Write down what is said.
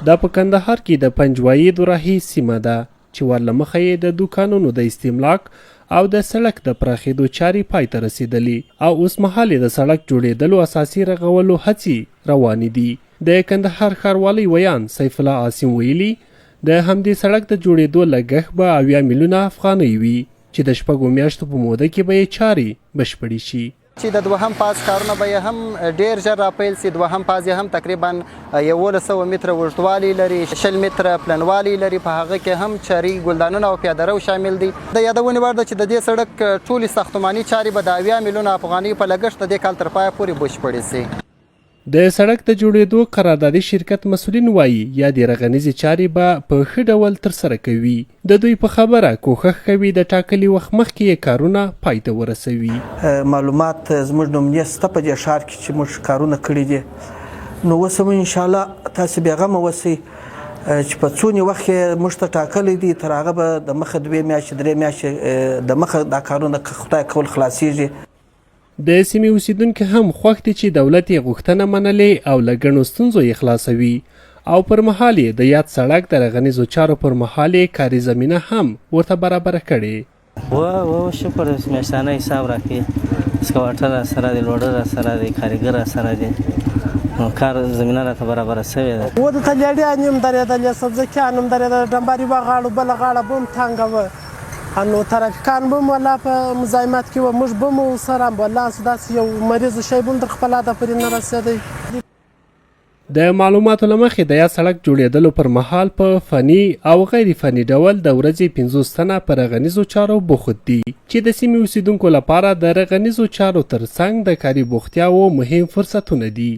دا په کندهار کې د پنجوايي دراهي سیمه ده چې ورلمخه یې د دوکانونو د استملاک او د سړک د پراخېدو چارې پای ته رسېدلې او اوس مهال د سړک جوړېدلو اساسي رغولو هڅې روانې دي. د کندهار ښاروالۍ ویان سیف الله عاصم ویلي د همدې سړک د جوړېدو لګښت به 80 میلیونه افغانۍ وي چې د 6 میاشتو په موده کې به یې چارې بشپړې شي. چې د دوهم پاز کارونه به هم ډیر ژر راپیل سي. دوهم پاز هم تقریبا 1100 متره اوږدوالی لري، 20 متره پلنوالی لري. په هغه کې هم چاري ګلدانونه او پیاده رو شامل دي. د یادونې وړ ده چې د دې سړک ټولې ساختماني چارې به د 80 میلیونه افغانۍ په لګښت د دې کال تر پایه پورې بشپړې سي. د سړک د جوړېدو قراردادي شرکت مسؤلین وایي یا د رغنیزې چارې به په ښه ډول ترسره کوي. د دوی په خبره کوښښ کوي د ټاکلي وخت مخکې کارونه پای ته ورسوي. معلومات زموږ نومونه سته په دې ښار کې چې موږ کارونه کړي دي، نو اوس هم انشاءالله تاسو بېغمه اوسئ چې په څونې وخت کې موږ ته ټاکلی دي تر هغه به د مخه 2 میاشتې 3 میاشتې د مخه دا کارونه خدای کول خلاصیږي. د سیمې اوسیدونکي هم خوښ دي چې دولت یې غوښتنه منلې او له ګڼو ستونزو یې خلاصوي او پر مهال یې د یاد سړک د رغنیزو چارو پر مهال یې کاري زمینه هم ورته برابره کړې. و شکر میاشتانه حساب راکړي، سکواټر راسره دی، لوډر راسره دی، کارګر راسره دی، کار زمینه راته برابره شوې ده. ورته لیډیان هم درېدلې، سبزیکیان هم درېدل، ډمباري به غاړو بله غاړه به هم تنګه وه، نو ترافیکان به هم ولا په مزاحمت کې وه، موږ به مو سره امبولانس داسې یو مریض شی به هم تر خپل هدف پورې نه رسېدی. د معلوماتو له مخې د یاد سړک جوړېدلو پر مهال په فني او غیر فني ډول د ورځې 50 تنه په رغنیزو چارو بوخت دي چې د سیمې اوسیدونکو لپاره د رغنیزو چارو ترڅنګ د کاري بوختیاوو مهم فرصتونه دي.